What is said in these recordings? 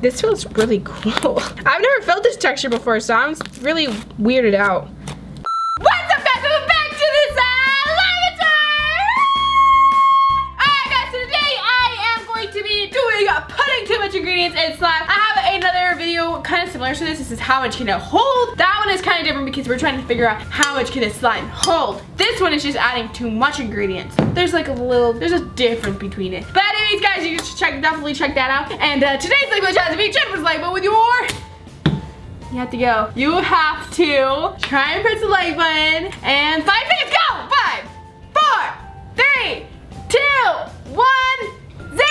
This feels really cool. I've never felt this texture before, so I'm really weirded out. What's up, guys? Welcome back to this Slimeatory! Alright, guys, so today I am going to be putting too much ingredients in slime. I have another video kind of similar to this. This is how much can it hold. That one is kind of different because we're trying to figure out how much can a slime hold. This one is just adding too much ingredients. There's like there's a difference between it. But anyways, guys, you should definitely check that out. And today's Lego challenge is being checked with Lego with your... You have to go. You have to try and press the like button. And 5 minutes, go! 5, 4, 3, 2, 1, 0.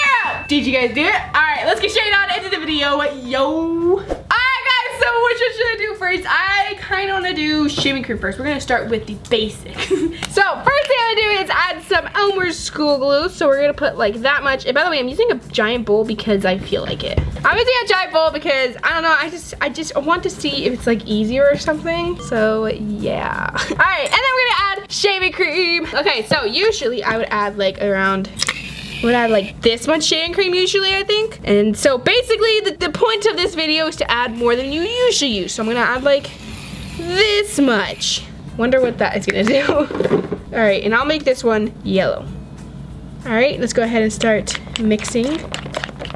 Did you guys do it? All right, let's get straight on into the video. Yo. All right, guys, so what should I do first? I kind of want to do shaving cream first. We're going to start with the basics. So first thing I'm going to do is add some Elmer's school glue. So we're going to put like that much. And by the way, I'm using a giant bowl because I feel like it. I'm using a giant bowl because, I don't know, I just want to see if it's like easier or something. So yeah. All right, and then we're gonna add shaving cream. Okay, so usually I would add like like this much shaving cream usually, I think. And so basically the point of this video is to add more than you usually use. So I'm gonna add like this much. Wonder what that is gonna do. All right, and I'll make this one yellow. All right, let's go ahead and start mixing.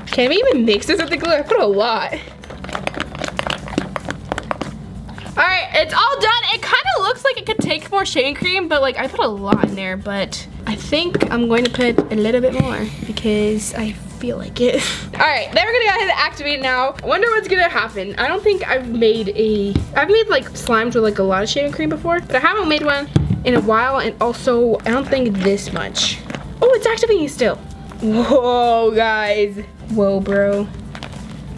Can we even mix this with the glue? I put a lot. All right, it's all done. It kind of looks like it could take more shaving cream, but like I put a lot in there, but I think I'm going to put a little bit more because I feel like it. All right, then we're gonna go ahead and activate it now. I wonder what's gonna happen. I don't think I've made like slimes with like a lot of shaving cream before, but I haven't made one in a while, and also I don't think this much. Oh, it's activating still. Whoa, guys. Whoa, bro. All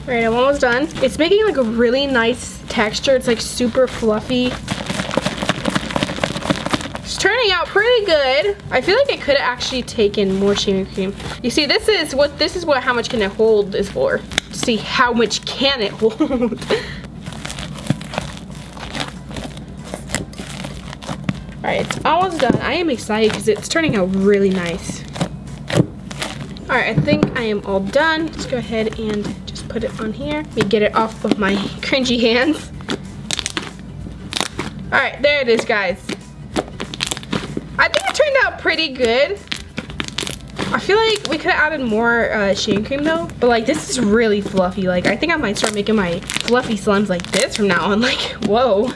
right, I'm almost done. It's making like a really nice texture. It's like super fluffy. It's turning out pretty good. I feel like I could have actually taken more shaving cream. You see, this is what how much can it hold is for. To see how much can it hold. All right, it's almost done. I am excited because it's turning out really nice. All right, I think I am all done. Let's go ahead and just put it on here. Let me get it off of my cringy hands. All right, there it is, guys. I think it turned out pretty good. I feel like we could have added more shaving cream though, but like this is really fluffy. Like I think I might start making my fluffy slimes like this from now on. Like, whoa.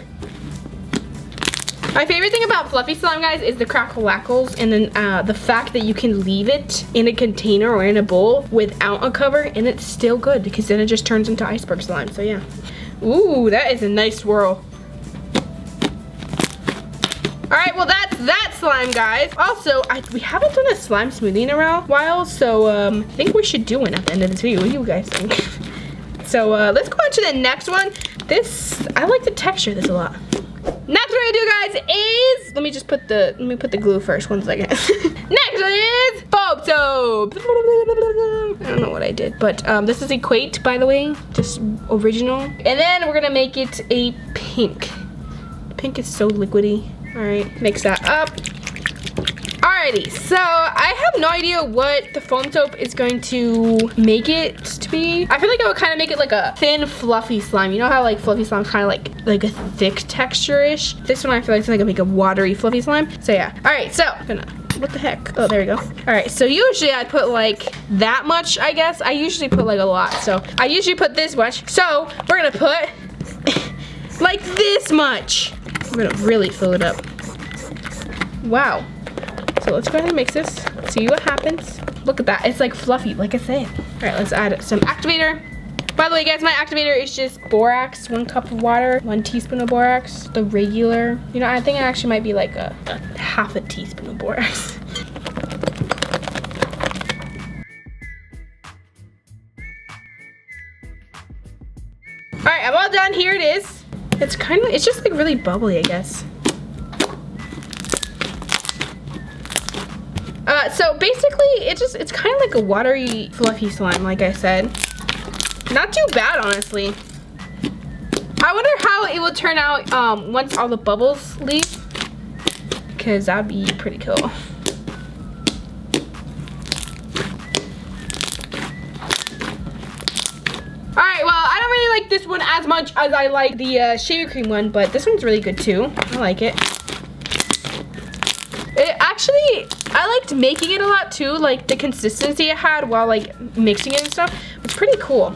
My favorite thing about fluffy slime, guys, is the crackle-wackles, and then the fact that you can leave it in a container or in a bowl without a cover, and it's still good because then it just turns into iceberg slime. So yeah. Ooh, that is a nice swirl. All right, well that's that slime, guys. Also, we haven't done a slime smoothie in a while, so I think we should do one at the end of this video. What do you guys think? So let's go on to the next one. I like the texture of this a lot. Next what I do, guys, is let me put the glue first. 1 second. Next one is foam soap. I don't know what I did, but this is Equate, by the way, just original. And then we're gonna make it a pink. Pink is so liquidy. All right, mix that up. Alrighty, so I have no idea what the foam soap is going to make it to be. I feel like it would kind of make it like a thin, fluffy slime. You know how like fluffy slime is kind of like a thick texture-ish? This one I feel like it's gonna make a watery, fluffy slime. So yeah. All right, so what the heck? Oh, there we go. All right, so usually I put like that much, I guess. I usually put like a lot. So I usually put this much. So we're gonna put like this much. We're gonna really fill it up. Wow. So let's go ahead and mix this, see what happens. Look at that, it's like fluffy, like I said. All right, let's add some activator. By the way, guys, my activator is just borax, 1 cup of water, 1 teaspoon of borax, the regular. You know, I think it actually might be like a half a teaspoon of borax. All right, I'm all done, here it is. It's just like really bubbly, I guess. So basically, it's kind of like a watery, fluffy slime, like I said. Not too bad, honestly. I wonder how it will turn out once all the bubbles leave, because that'd be pretty cool. All right, like this one as much as I like the shaving cream one, but this one's really good too. I like it. Actually, I liked making it a lot too. Like the consistency it had while like mixing it and stuff was pretty cool.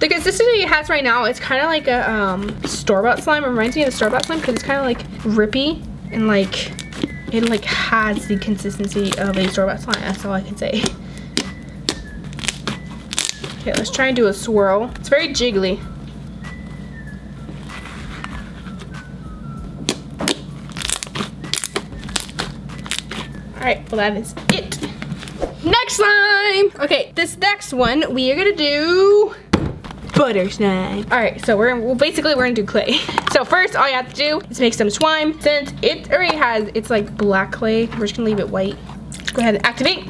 The consistency it has right now, it's kind of like a store-bought slime. It reminds me of the store-bought slime because it's kind of like rippy and like it like has the consistency of a store-bought slime. That's all I can say. Okay, let's try and do a swirl. It's very jiggly. Alright, well that is it. Next slime! Okay, this next one we are gonna do butter slime. Alright, so we're gonna do clay. So first all you have to do is make some slime. Since it already has, it's like black clay, we're just gonna leave it white. Go ahead and activate.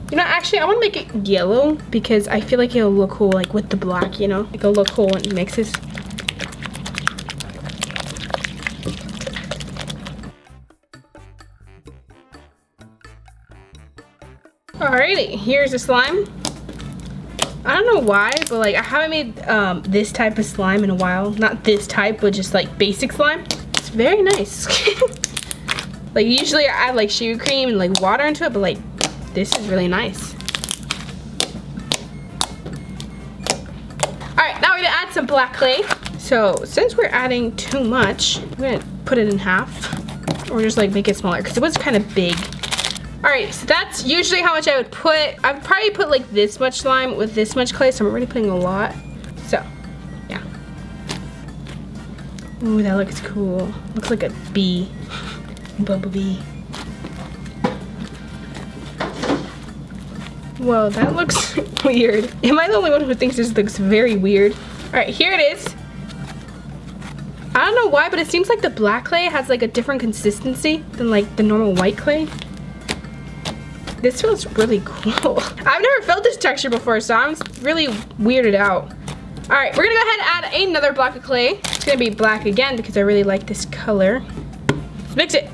You know, actually I wanna make it yellow because I feel like it'll look cool like with the black, you know? Like it'll look cool when it mixes. Alrighty, here's the slime. I don't know why, but like I haven't made this type of slime in a while. Not this type, but just like basic slime. It's very nice. Like usually I add like shaving cream and like water into it, but like this is really nice. Alright, now we're gonna add some black clay. So since we're adding too much, I'm gonna put it in half. Or just like make it smaller because it was kind of big. Alright, so that's usually how much I would put. I'd probably put like this much slime with this much clay, so I'm already putting a lot. So, yeah. Ooh, that looks cool. Looks like a bee. Bumblebee. Whoa, that looks weird. Am I the only one who thinks this looks very weird? Alright, here it is. I don't know why, but it seems like the black clay has like a different consistency than like the normal white clay. This feels really cool. I've never felt this texture before, so I'm really weirded out. All right, we're gonna go ahead and add another block of clay. It's gonna be black again because I really like this color. Let's mix it.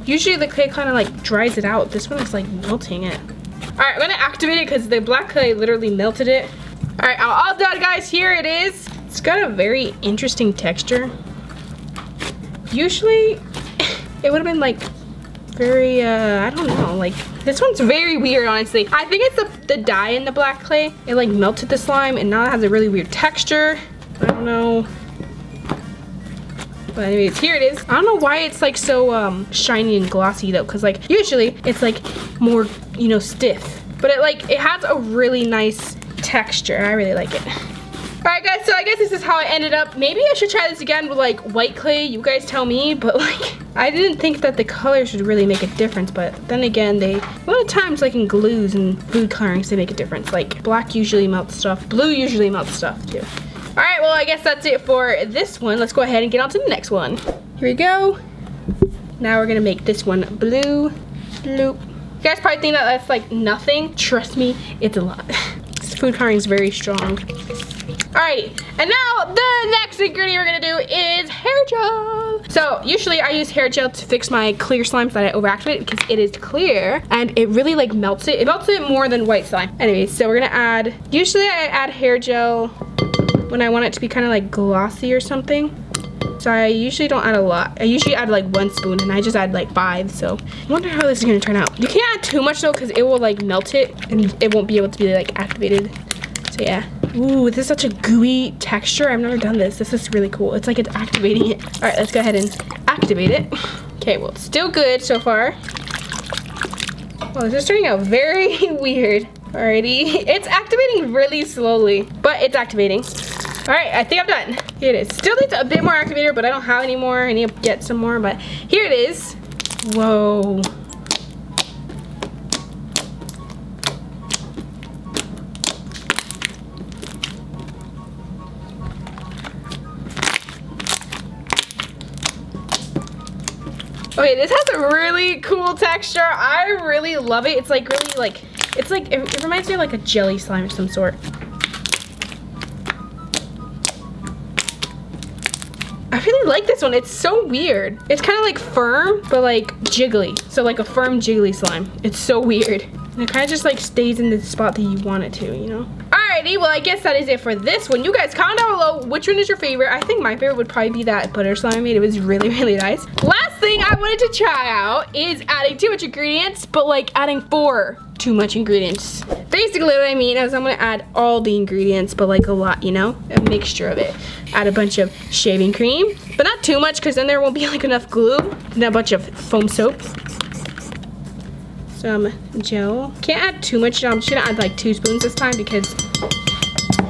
Usually the clay kind of like dries it out. This one is like melting it. All right, I'm gonna activate it because the black clay literally melted it. All right, I'm all done, guys. Here it is. It's got a very interesting texture. Usually, it would have been like very, I don't know, like this one's very weird, honestly. I think it's the dye in the black clay. It like melted the slime and now it has a really weird texture. I don't know. But anyways, here it is. I don't know why it's like so shiny and glossy though, because like usually it's like more, you know, stiff. But it has a really nice texture. I really like it. Alright guys, so I guess this is how I ended up. Maybe I should try this again with like white clay, you guys tell me, but like I didn't think that the color should really make a difference, but then again, a lot of times like in glues and food colorings they make a difference. Like black usually melts stuff, blue usually melts stuff too. Alright, well I guess that's it for this one. Let's go ahead and get on to the next one. Here we go. Now we're gonna make this one blue. Bloop. You guys probably think that that's like nothing. Trust me, it's a lot. This food coloring is very strong. Alrighty, and now the next ingredient we're gonna do is hair gel. So usually I use hair gel to fix my clear slimes that I overactivate because it is clear and it really like melts it. It melts it more than white slime. Anyways, so we're gonna add, usually I add hair gel when I want it to be kind of like glossy or something. So I usually don't add a lot. I usually add like 1 spoon and I just add like 5. So I wonder how this is gonna turn out. You can't add too much though because it will like melt it and it won't be able to be like activated. So yeah. Ooh, this is such a gooey texture. I've never done this. This is really cool. It's like it's activating it. All right, let's go ahead and activate it. Okay, well, it's still good so far. Well, this is turning out very weird. Alrighty, it's activating really slowly, but it's activating. All right, I think I'm done. Here it is. Still needs a bit more activator, but I don't have any more. I need to get some more, but here it is. Whoa. Okay, this has a really cool texture. I really love it. It's like really like, it reminds me of like a jelly slime of some sort. I really like this one. It's so weird. It's kind of like firm, but like jiggly. So like a firm jiggly slime. It's so weird. And it kind of just like stays in the spot that you want it to, you know? Alrighty, well I guess that is it for this one. You guys comment down below which one is your favorite. I think my favorite would probably be that butter slime I made. It was really, really nice. Last thing I wanted to try out is adding too much ingredients, but like adding 4 too much ingredients. Basically what I mean is I'm gonna add all the ingredients, but like a lot, you know? A mixture of it. Add a bunch of shaving cream, but not too much because then there won't be like enough glue. And a bunch of foam soap. Some gel. Can't add too much. I'm just gonna add like 2 spoons this time because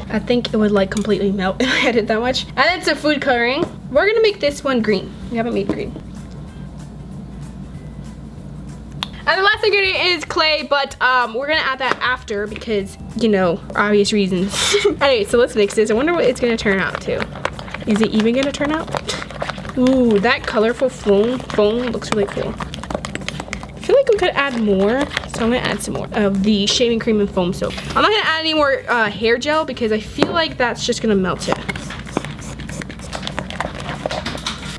I think it would like completely melt if I added that much. And then some food coloring. We're gonna make this one green. We haven't made green. And the last ingredient is clay, but we're gonna add that after because, you know, obvious reasons. Anyway, so let's mix this. I wonder what it's gonna turn out to. Is it even gonna turn out? Ooh, that colorful foam looks really cool. I feel like we could add more, so I'm gonna add some more of the shaving cream and foam soap. I'm not gonna add any more hair gel because I feel like that's just gonna melt it.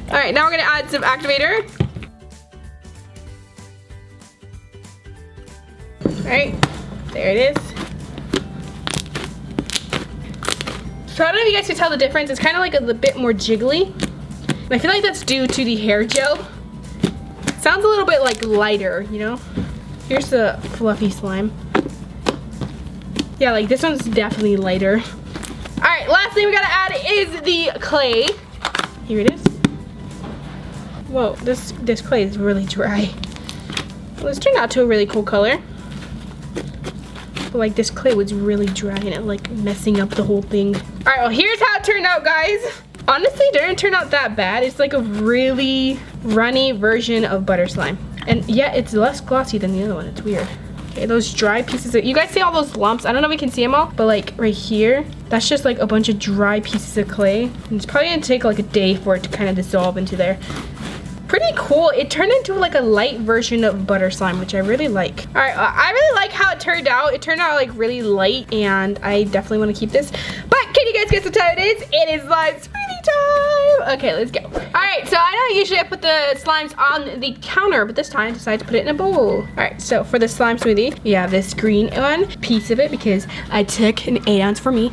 All right, now we're gonna add some activator. All right, there it is. So I don't know if you guys can tell the difference. It's kind of like a bit more jiggly. And I feel like that's due to the hair gel. Sounds a little bit like lighter, you know? Here's the fluffy slime. Yeah, like this one's definitely lighter. All right, last thing we gotta add is the clay. Here it is. Whoa, this clay is really dry. Well, this turned out to a really cool color. But like this clay was really dry and it like messing up the whole thing. All right, well here's how it turned out, guys. Honestly, it didn't turn out that bad. It's like a really runny version of butter slime. And yeah, it's less glossy than the other one. It's weird. Okay, those dry pieces you guys see all those lumps? I don't know if we can see them all, but like right here, that's just like a bunch of dry pieces of clay. And it's probably gonna take like a day for it to kind of dissolve into there. Pretty cool. It turned into like a light version of butter slime, which I really like. All right, I really like how it turned out. It turned out like really light and I definitely want to keep this. But can you guys guess what time it is? It is slime smoothie time. Okay, let's go. All right, so I know usually I put the slimes on the counter, but this time I decided to put it in a bowl. All right, so for the slime smoothie, we have this green one, piece of it because I took an 8-ounce for me.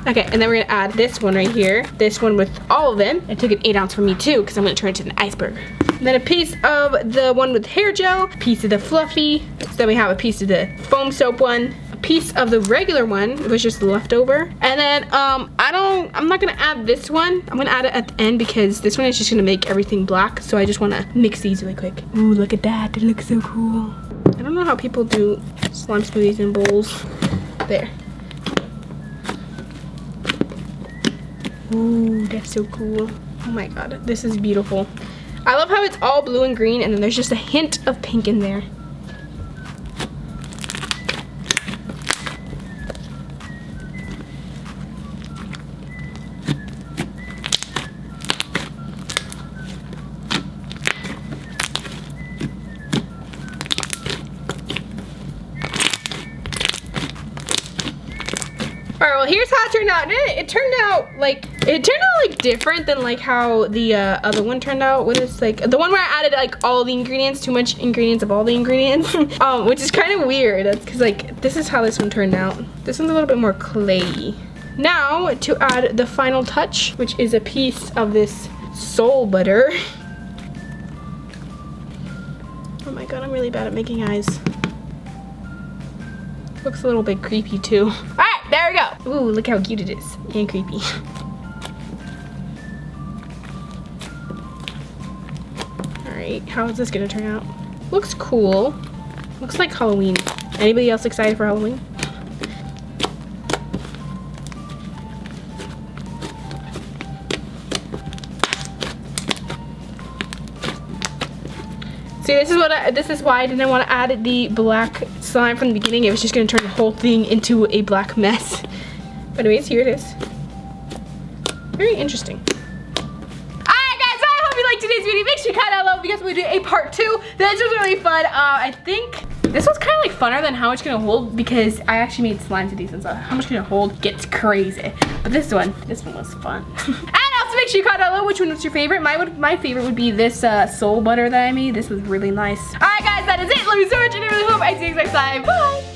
Okay, and then we're gonna add this one right here. This one with all of them. I took an 8-ounce for me too because I'm gonna turn it into an iceberg. And then a piece of the one with hair gel, piece of the fluffy. So then we have a piece of the foam soap one, a piece of the regular one, it was just leftover. And then I'm not gonna add this one. I'm gonna add it at the end because this one is just gonna make everything black. So I just wanna mix these really quick. Ooh, look at that, it looks so cool. I don't know how people do slime smoothies in bowls. There. Ooh, that's so cool. Oh my God, this is beautiful. I love how it's all blue and green and then there's just a hint of pink in there. All right, well here's how it turned out. It turned out like different than like how the other one turned out. When it's like the one where I added like all the ingredients, too much ingredients of all the ingredients, which is kind of weird. That's because like this is how this one turned out. This one's a little bit more clayey. Now to add the final touch, which is a piece of this soul butter. Oh my God, I'm really bad at making eyes. Looks a little bit creepy too. All right, there we go. Ooh, look how cute it is and creepy. All right, how is this gonna turn out? Looks cool. Looks like Halloween. Anybody else excited for Halloween? See, this is why I didn't want to add the black slime from the beginning. It was just going to turn the whole thing into a black mess. But anyways, here it is. Very interesting. Alright guys, so I hope you liked today's video. Make sure you comment down below because we do a part 2. This was really fun. I think this was kind of like funner than how much gonna hold because I actually made slimes with these and so how much gonna hold gets crazy. But this one was fun. And also make make sure you comment down below which one was your favorite. My favorite would be this soul butter that I made. This was really nice. All right, guys, that is it. Love you so much, and I really hope I see you next time. Bye.